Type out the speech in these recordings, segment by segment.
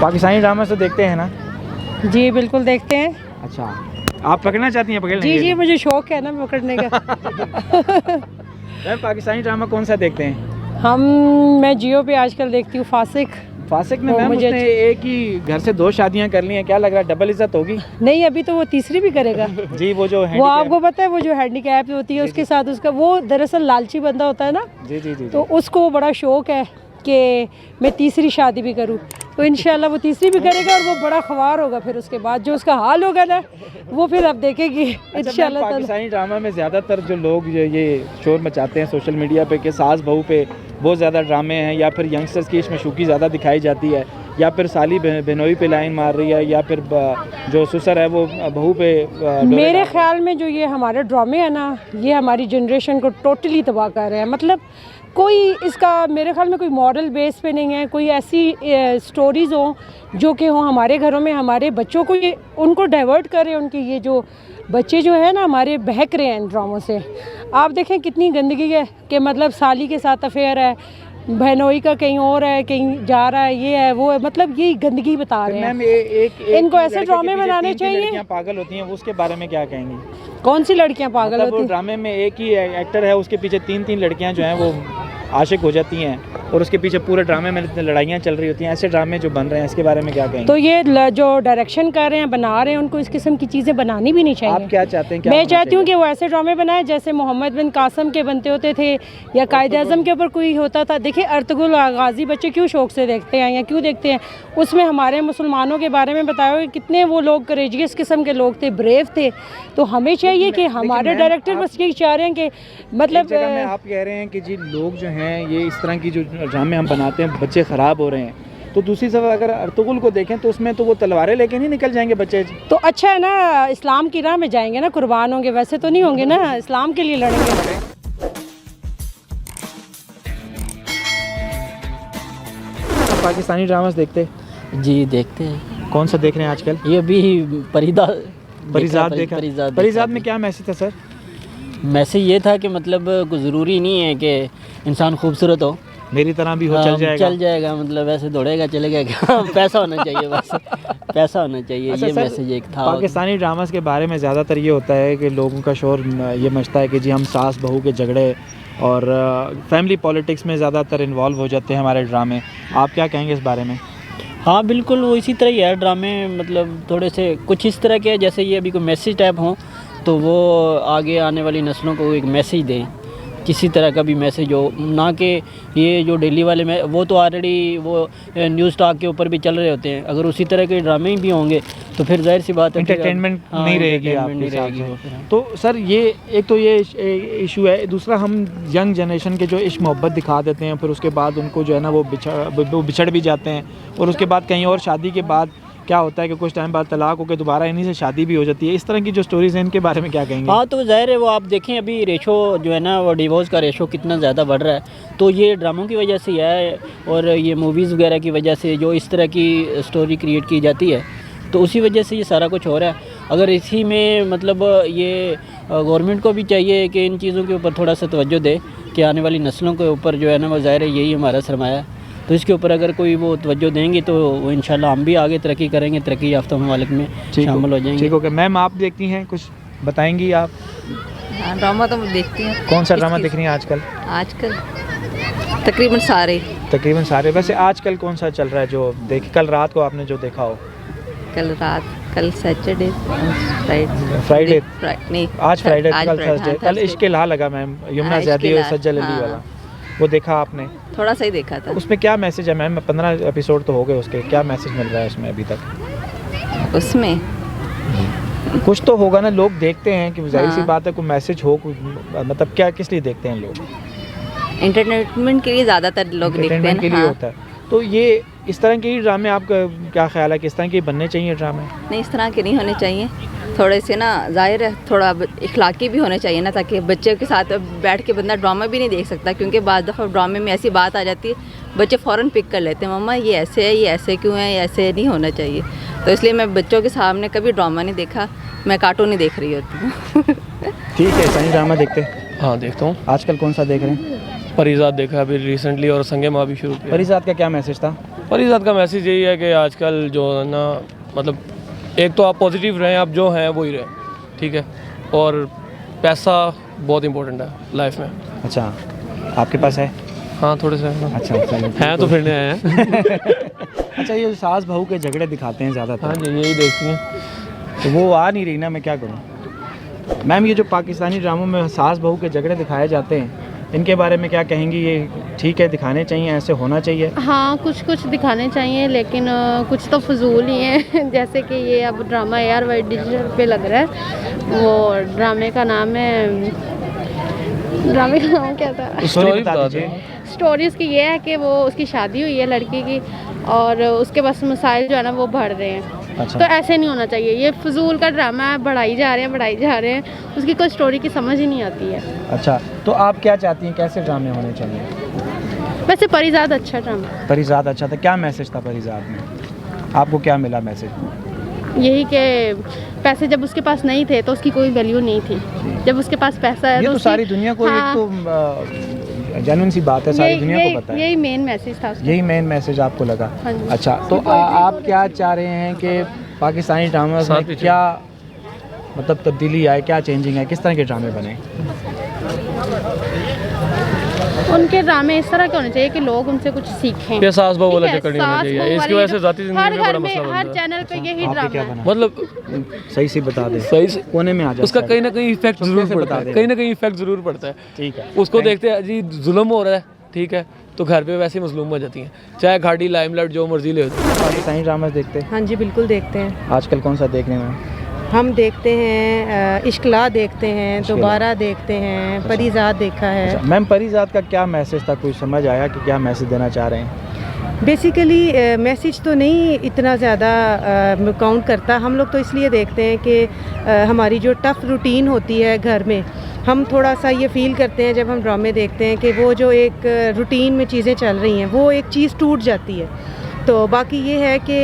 Pakistani drama तो देखते हैं ना? जी बिल्कुल देखते हैं। अच्छा, आप पकड़ना चाहती हैं? पकड़ जी जी, मुझे शौक है ना पकड़ने का। पाकिस्तानी ड्रामा कौन सा देखते हैं? मैं जियो पे आजकल देखती हूँ फासिक में मैम उसने एक ही घर से 2 शादियां कर ली हैं, क्या लग रहा है डबल इज्जत होगी? नहीं, अभी तो वो तीसरी भी करेगा। जी, वो आपको पता है वो जो हैंडीकैप होती है उसके साथ उसका वो दरअसल लालची बंदा होता है ना। जी जी जी, तो उसको बड़ा शौक है कि मैं तीसरी शादी भी करूं, तो इंशाल्लाह वो तीसरी भी करेगा और वो बड़ा ख्वार होगा। फिर उसके बाद जो उसका हाल होगा ना वो फिर अब देखेगी इंशाल्लाह। पाकिस्तानी ड्रामा में ज़्यादातर जो लोग ये शोर मचाते हैं सोशल मीडिया पे कि सास बहू पे बहुत ज़्यादा ड्रामे हैं, या फिर यंगस्टर्स की मशूकी ज़्यादा दिखाई जाती है, या फिर साली बहनोई पे लाइन मार रही है, या फिर जो ससुर है वो बहू पे। मेरे ख्याल में जो ये हमारे ड्रामे हैं ना, ये हमारी जनरेशन को टोटली तबाह कर रहे हैं। मतलब कोई इसका मेरे ख्याल में कोई मॉरल बेस पे नहीं है, कोई ऐसी स्टोरीज़ हो जो कि हो हमारे घरों में हमारे बच्चों को ये उनको डाइवर्ट करे। उनके ये जो बच्चे जो है ना हमारे बहक रहे हैं इन ड्रामों से। आप देखें कितनी गंदगी है कि मतलब साली के साथ अफेयर है, बहनोई का कहीं और है, कहीं जा रहा है, ये है वो है, मतलब यही गंदगी बता रहे हैं। इनको ऐसे ड्रामे बनाने चाहिए। पागल होती हैं, उसके बारे में क्या कहेंगी? कौन सी लड़कियां पागल होती हैं? ड्रामे में एक ही एक्टर है, उसके पीछे 3 लड़कियां जो हैं वो आशिक हो जाती हैं और उसके पीछे पूरे ड्रामे में लड़ाइयाँ चल रही होती हैं। ऐसे ड्रामे जो बन रहे हैं इसके बारे में क्या कहेंगे? तो ये जो डायरेक्शन कर रहे हैं, बना रहे हैं, उनको इस किस्म की चीज़ें बनानी भी नहीं चाहिए। आप क्या चाहते हैं? मैं चाहती हूँ कि वो ऐसे ड्रामे बनाए जैसे मोहम्मद बिन कासम के बनते होते थे या कायद आज़म के ऊपर कोई होता था। देखिए अर्तुगरुल गाजी बच्चे क्यों शौक से देखते हैं या क्यों देखते हैं, उसमें हमारे मुसलमानों के बारे में बताया कि कितने वो लोग करेजियस किस्म के लोग थे, ब्रेव थे। तो हमें चाहिए कि हमारे डायरेक्टर बस ये चाह रहे हैं कि मतलब आप कह रहे हैं कि जी लोग जो हैं ये इस तरह की जो ड्रामे हम बनाते हैं बच्चे ख़राब हो रहे हैं, तो दूसरी तरफ अगर अर्तुगरुल को देखें तो उसमें तो वो तलवारें लेके नहीं निकल जाएंगे बच्चे। तो अच्छा है ना, इस्लाम की राह में जाएंगे ना, कुर्बान होंगे, वैसे तो नहीं होंगे ना, इस्लाम के लिए लड़ेंगे। पाकिस्तानी ड्रामास देखते? जी देखते हैं। कौन सा देख रहे हैं आजकल? ये अभी परिजात देखा। परिजात में क्या मैसेज था सर? मैसेज ये था कि मतलब कुछ ज़रूरी नहीं है कि इंसान खूबसूरत हो, मेरी तरह भी हो चल जाएगा मतलब ऐसे दौड़ेगा चलेगा क्या। पैसा होना चाहिए बस, पैसा होना चाहिए। अच्छा, ये मैसेज एक था। पाकिस्तानी ड्रामास के बारे में ज़्यादातर ये होता है कि लोगों का शोर ये मचता है कि जी हम सास बहू के झगड़े और फैमिली पॉलिटिक्स में ज़्यादातर इन्वॉल्व हो जाते हैं हमारे ड्रामे। आप क्या कहेंगे इस बारे में? हाँ बिल्कुल, वो इसी तरह ही है ड्रामे। मतलब थोड़े से कुछ इस तरह के जैसे ये अभी कोई मैसेज टाइप हों तो वो आगे आने वाली नस्लों को एक मैसेज दें, किसी तरह का भी मैसेज हो, ना कि ये जो डेली वाले में वो तो ऑलरेडी वो न्यूज़ टॉक के ऊपर भी चल रहे होते हैं। अगर उसी तरह के ड्रामे भी होंगे तो फिर जाहिर सी बात है एंटरटेनमेंट नहीं रहेगी आपके साथ। तो सर ये एक तो ये इशू है, दूसरा हम यंग जनरेशन के जो इश्क मोहब्बत दिखा देते हैं, फिर उसके बाद उनको जो है ना वो बिछड़ भी जाते हैं, और उसके बाद कहीं और शादी के बाद क्या होता है कि कुछ टाइम बाद तलाक होकर दोबारा इन्हीं से शादी भी हो जाती है। इस तरह की जो स्टोरीज हैं इनके बारे में क्या कहेंगे? हाँ तो ज़ाहिर है वो आप देखें अभी रेशो जो है ना वो डिवोर्स का रेशो कितना ज़्यादा बढ़ रहा है, तो ये ड्रामों की वजह से है और ये मूवीज़ वगैरह की वजह से जो इस तरह की स्टोरी क्रिएट की जाती है, तो उसी वजह से ये सारा कुछ हो रहा है। अगर इसी में मतलब ये गवर्नमेंट को भी चाहिए कि इन चीज़ों के ऊपर थोड़ा सा तवज्जो दे कि आने वाली नस्लों के ऊपर जो है ना वो ज़ाहिर है यही हमारा सरमाया है, तो इसके ऊपर अगर कोई वो तवज्जो देंगे तो वो इंशाल्लाह हम भी आगे तरक्की करेंगे, तरक्की याफ्ता ममालिक में शामिल हो जाएंगे। ठीक हो गया। मैम आप देखती हैं, कुछ बताएंगी आप? हाँ ड्रामा तो मैं देखती हूँ। कौन सा ड्रामा देख रही हैं आजकल? आजकल तकरीबन सारे। वैसे आजकल कौन सा चल रहा है जो कल रात को आपने जो देखा हो? कल सैटरडे फ्राइडे नहीं आज फ्राइडे, कल थर्सडे। कल इश्क ला लगा मैम, यमुना ज़ैदी और सज्जल अली वाला, वो देखा आपने? थोड़ा सा ही देखा था। उसमें क्या मैसेज है मैम? 15 एपिसोड तो हो गए उसके, क्या मैसेज मिल रहा है उसमें अभी तक? उसमें कुछ तो होगा ना, लोग देखते हैं कि जाहिर सी बात है कोई मैसेज हो, मतलब क्या किस लिए देखते हैं लोग? एंटरटेनमेंट के लिए ज़्यादातर लोग देखते हैं के लिए होता है। तो ये इस तरह के ड्रामे आपका क्या ख्याल है कि इस तरह के बनने चाहिए ड्रामे? नहीं, इस तरह के नहीं होने चाहिए। थोड़े से ना जाहिर है थोड़ा इखलाकी भी होने चाहिए ना, ताकि बच्चे के साथ बैठ के बंदा ड्रामा भी नहीं देख सकता, क्योंकि बाद दफ़ा ड्रामे में ऐसी बात आ जाती है बच्चे फ़ौरन पिक कर लेते हैं, मम्मा ये ऐसे है, ये ऐसे क्यों है, ये ऐसे नहीं होना चाहिए। तो इसलिए मैं बच्चों के सामने कभी ड्रामा नहीं देखा, मैं कार्टून ही देख रही होती हूँ। ठीक है, सही ड्रामा देखते हैं? हाँ देखता हूँ। आजकल कौन सा देख रहे हैं? परिजात देखा अभी रिसेंटली, और संगे माँ भी शुरू किया। परिजात का क्या मैसेज था? परिजात का मैसेज यही है कि आजकल जो है ना, मतलब एक तो आप पॉजिटिव रहें, आप जो हैं वो ही रहें, ठीक है। और पैसा बहुत इंपॉर्टेंट है लाइफ में। अच्छा, आपके पास है? हाँ, थोड़े से हैं। अच्छा हैं तो फिर आए हैं। अच्छा, ये सास बहू के झगड़े दिखाते हैं ज़्यादातर। हाँ जी, यही देखती हैं। तो वो आ नहीं रही ना, मैं क्या करूँ? मैम, ये जो पाकिस्तानी ड्रामों में सास बहू के झगड़े दिखाए जाते हैं, इनके बारे में क्या कहेंगी? ये ठीक है, दिखाने चाहिए, ऐसे होना चाहिए? हाँ, कुछ कुछ दिखाने चाहिए, लेकिन कुछ तो फजूल ही है। जैसे कि ये अब ड्रामा ARY डिजिटल पे लग रहा है। वो ड्रामे का नाम क्या था? स्टोरी बता दीजिए। स्टोरी उसकी ये है कि वो उसकी शादी हुई है लड़की की, और उसके पास मसाइल जो है ना वो बढ़ रहे हैं। अच्छा। तो ऐसे नहीं होना चाहिए, ये फजूल का ड्रामा है, बढ़ाई जा रहे हैं, उसकी कोई स्टोरी की समझ ही नहीं आती है। अच्छा, तो आप क्या चाहती हैं, कैसे ड्रामे होने चाहिए? वैसे परिजात अच्छा ड्रामा। परिजात अच्छा था, क्या मैसेज था परिजात में? आपको क्या मिला मैसेज? यही कि पैसे जब उसके पास नहीं थे तो उसकी कोई वैल्यू नहीं थी, जब उसके पास पैसा है ये तो उसकी- सारी दुनिया को, हाँ, एक तो जेन्युइन सी बात है, सारी दुनिया को पता है। यही मेन मैसेज था उसका। यही मेन मैसेज आपको लगा? हाँ जी। अच्छा, तो आप क्या चाह रहे हैं कि पाकिस्तानी ड्रामा में क्या मतलब तब्दीली आए, क्या चेंजिंग है, किस तरह के ड्रामे बने? उनके ड्रामे इस तरह के होने चाहिए कि लोग उनसे कुछ सीखें। ये सास बहू वाला ठीक है, चक्कर नहीं होना सास चाहिए, बहू इसकी वाली वजह से जाती जिंदगी हर में घर बड़ा में, मसला हर बनता है। चैनल पे यही आपके ड्रामा क्या है। बना? मतलब सही से बता दे। सही से कोने में आ जा। उसका कहीं ना कहीं इफेक्ट चुपके जरूर से पड़ता बता है, दे। कहीं ना कहीं इफेक्ट जरूर पड़ता है। ठीक है, उसको देखते हैं जी जुल्म हो रहा है, ठीक है, तो घर पे वैसे ही मजलूम हो जाती हैं, चाहे घाटी लाइमलाइट जो मर्जी ले होती है। पाकिस्तानी ड्रामा देखते हैं हाँ जी, बिल्कुल देखते हैं। आजकल? कौन सा देखने में? हम देखते हैं इश्कला देखते हैं, इश्कला। दोबारा देखते हैं, परिजात देखा है। अच्छा, मैम परिजात का क्या मैसेज था, कुछ समझ आया कि क्या मैसेज देना चाह रहे हैं? बेसिकली मैसेज तो नहीं इतना ज़्यादा काउंट करता, हम लोग तो इसलिए देखते हैं कि हमारी जो टफ़ रूटीन होती है घर में, हम थोड़ा सा ये फ़ील करते हैं जब हम ड्रामे देखते हैं कि वो जो एक रूटीन में चीज़ें चल रही हैं वो एक चीज़ टूट जाती है। तो बाकी ये है कि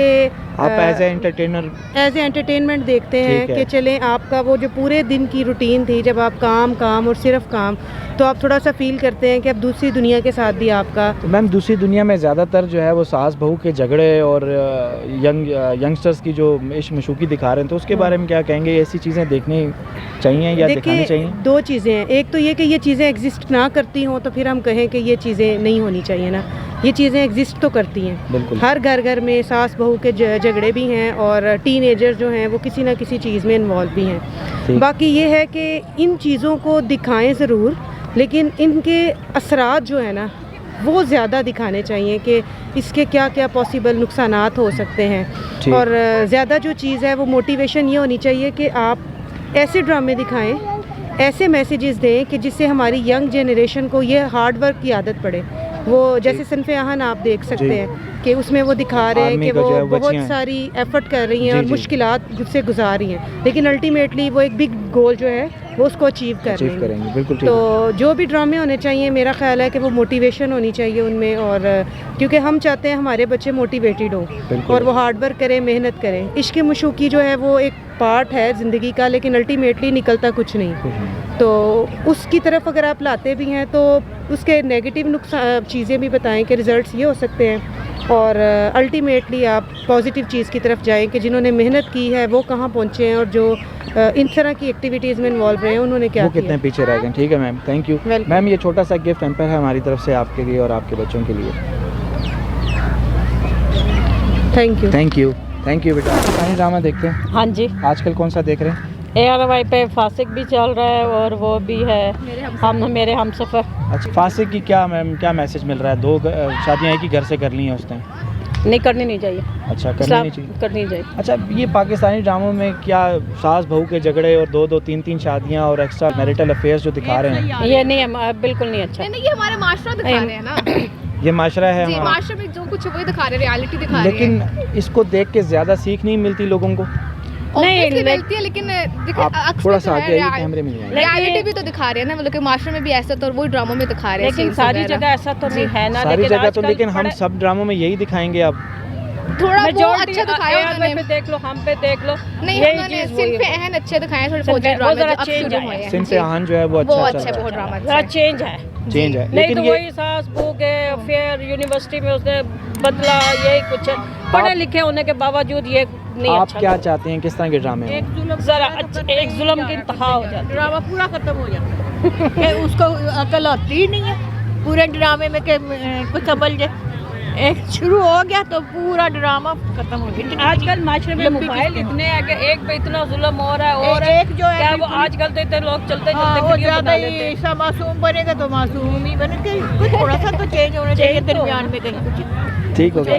आप as a entertainer as a entertainment देखते हैं ठीक है। कि चलें, आपका वो जो पूरे दिन की रूटीन थी, जब आप काम और सिर्फ काम, तो आप थोड़ा सा फील करते हैं कि अब दूसरी दुनिया के साथ भी आपका। तो मैम दूसरी दुनिया में ज़्यादातर जो है वो सास बहू के झगड़े और यंगस्टर्स की जो इश्क मशूकी दिखा रहे हैं, तो उसके बारे में क्या कहेंगे? ऐसी चीज़ें देखनी चाहिए या दिखानी चाहिए? दो चीज़ें हैं, एक तो ये कि ये चीज़ें एग्जिस्ट ना करती हों तो फिर हम कहें कि ये चीज़ें नहीं होनी चाहिए ना, ये चीज़ें एग्जिस्ट तो करती हैं। बिल्कुल। हर घर में सास बहू के झगड़े भी हैं और टीनेजर जो हैं वो किसी ना किसी चीज़ में इन्वॉल्व भी हैं। ठीक। बाकी ये है कि इन चीज़ों को दिखाएं ज़रूर, लेकिन इनके असरात जो है ना वो ज़्यादा दिखाने चाहिए कि इसके क्या क्या पॉसिबल नुकसानात हो सकते हैं। ठीक। और ज़्यादा जो चीज़ है वो मोटिवेशन ये होनी चाहिए कि आप ऐसे ड्रामे दिखाएं, ऐसे मैसेजेस दें कि जिससे हमारी यंग जनरेशन को ये हार्ड वर्क की आदत पड़े। वो जैसे सनफ़े आहन आप देख सकते हैं कि उसमें वो दिखा रहे हैं आर्मी कि का जो है वो बहुत बच्चियाँ हैं। सारी एफर्ट कर रही हैं जी, और जी। मुश्किलात से गुजार रही हैं, लेकिन अल्टीमेटली वो एक बिग गोल जो है वो उसको अचीव कर रही अचीव हैं। करेंगे, बिल्कुल ठीक है। तो जो भी ड्रामे होने चाहिए, मेरा ख्याल है कि वो मोटिवेशन होनी चाहिए उनमें, और क्योंकि हम चाहते हैं हमारे बच्चे मोटिवेटेड हों बिल्कुल। और वो हार्ड वर्क करें, मेहनत करें। इश्क मशूकी जो है वो एक पार्ट है ज़िंदगी का, लेकिन अल्टीमेटली निकलता कुछ नहीं। तो उसकी तरफ अगर आप लाते भी हैं तो उसके नेगेटिव नुकसान चीज़ें भी बताएं कि रिज़ल्ट्स ये हो सकते हैं, और अल्टीमेटली आप पॉजिटिव चीज़ की तरफ जाएं कि जिन्होंने मेहनत की है वो कहाँ पहुँचे हैं, और जो इन तरह की एक्टिविटीज़ में इन्वॉल्व रहे हैं उन्होंने क्या वो किया। कितने पीछे रह गए। ठीक है ma'am, thank you. Welcome। Ma'am ये छोटा सा गिफ्ट एम्पर है हमारी तरफ से आपके लिए और आपके बच्चों के लिए। Thank you. Thank you, thank you बेटा। पाकिस्तानी ड्रामा देखते हैं हाँ जी, आजकल? कौन सा देख रहे हैं? ARY पे फासिक भी चल रहा है और वो भी है मेरे हमसफ़र। अच्छा, फासिक की क्या मैम, क्या मैसेज मिल रहा है? दो शादियाँ एक ही घर से कर ली हैं उसने। नहीं करनी नहीं चाहिए, अच्छा, करनी इस्लाम नहीं चाहिए। करनी नहीं चाहिए। अच्छा, ये पाकिस्तानी ड्रामों में क्या सास बहू के झगड़े और दो तीन शादियाँ और एक्स्ट्रा मैरिटल अफेयर्स जो दिखा रहे हैं, ये नहीं है, बिल्कुल नहीं अच्छा। नहीं, ये हमारे माशरा दिखा रहे हैं ना। ये माशरा है जी, हमारा। माशरे में जो कुछ है वही दिखा रहे हैं, रियलिटी दिखा रहे हैं। लेकिन इसको देख के ज़्यादा सीख नहीं मिलती लोगों को? Obviously मिलती है, लेकिन आप थोड़ा सा आगे आइए, कैमरे में नहीं आए। रियलिटी भी तो दिखा रहे हैं ना, मतलब कि माशरे में भी ऐसा तो, और वही ड्रामों में दिखा रहे हैं। लेकिन scenes सारी वगैरह। जगह ऐसा तो नहीं है ना। सारी जगह तो, आजकल लेकिन हम बड़े- सब ड्रामों में यही दिखाएंगे अब। थोड़ा वो Majority अच्छा दिखाया AR उन्होंने। पे देख लो, हम पे देख लो, नहीं यही उन्होंने चीज़ वही सिर्फ है। एहन अच्छे दिखाए थोड़े सिर्फ फौजी वो ड्रामे ज़रा जो अब change शुरू आया हुए है। हैं। सिंह से आहान जो है वो वो अच्छा अच्छा चल बहुत रहा ड्रामा थोड़ा अच्छा है। चेंज है, चेंज है नहीं लेकिन तो ये वही सास बहू के अफेयर यूनिवर्सिटी में उसने बदला, यही कुछ है। पढ़े लिखे होने के बावजूद ये नहीं आप अच्छा क्या चाहते हैं किस तरह के ड्रामे हों? जरा एक जुल्म की इंतहा हो जाती है। ड्रामा पूरा खत्म हो जाता है उसको अकल आती ही नहीं है पूरे ड्रामे में कि कुछ समझ जाए। एक शुरू हो गया तो पूरा ड्रामा खत्म हो गया। आजकल माशरे में मोबाइल इतने हैं कि एक पे इतना जुल्म हो रहा है और एक जो है क्या वो बिल्कुल- आजकल तो इतने लोग चलते हाँ, चलते वो वीडियो ज्यादा बना लेते ही हैं। ऐसा मासूम बनेगा तो मासूम ही बने के कुछ थोड़ा सा तो चेंज होना चाहिए Change तो दरमियान में कहीं कुछ। ठीक हो गया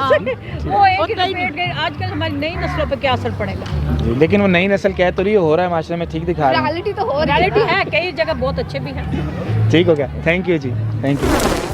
हाँ, वो एक होता ही ही लपेट गए। आजकल हमारी नई नस्लों पे क्या असर पड़ेगा? जी, लेकिन वो नई नस्ल कह तो रही है, हो रहा है माशरे में, ठीक दिखा रहे हैं। रियलिटी तो हो रही रियलिटी है, कई जगह बहुत अच्छे भी हैं। ठीक हो गया, थैंक यू जी, थैंक यू।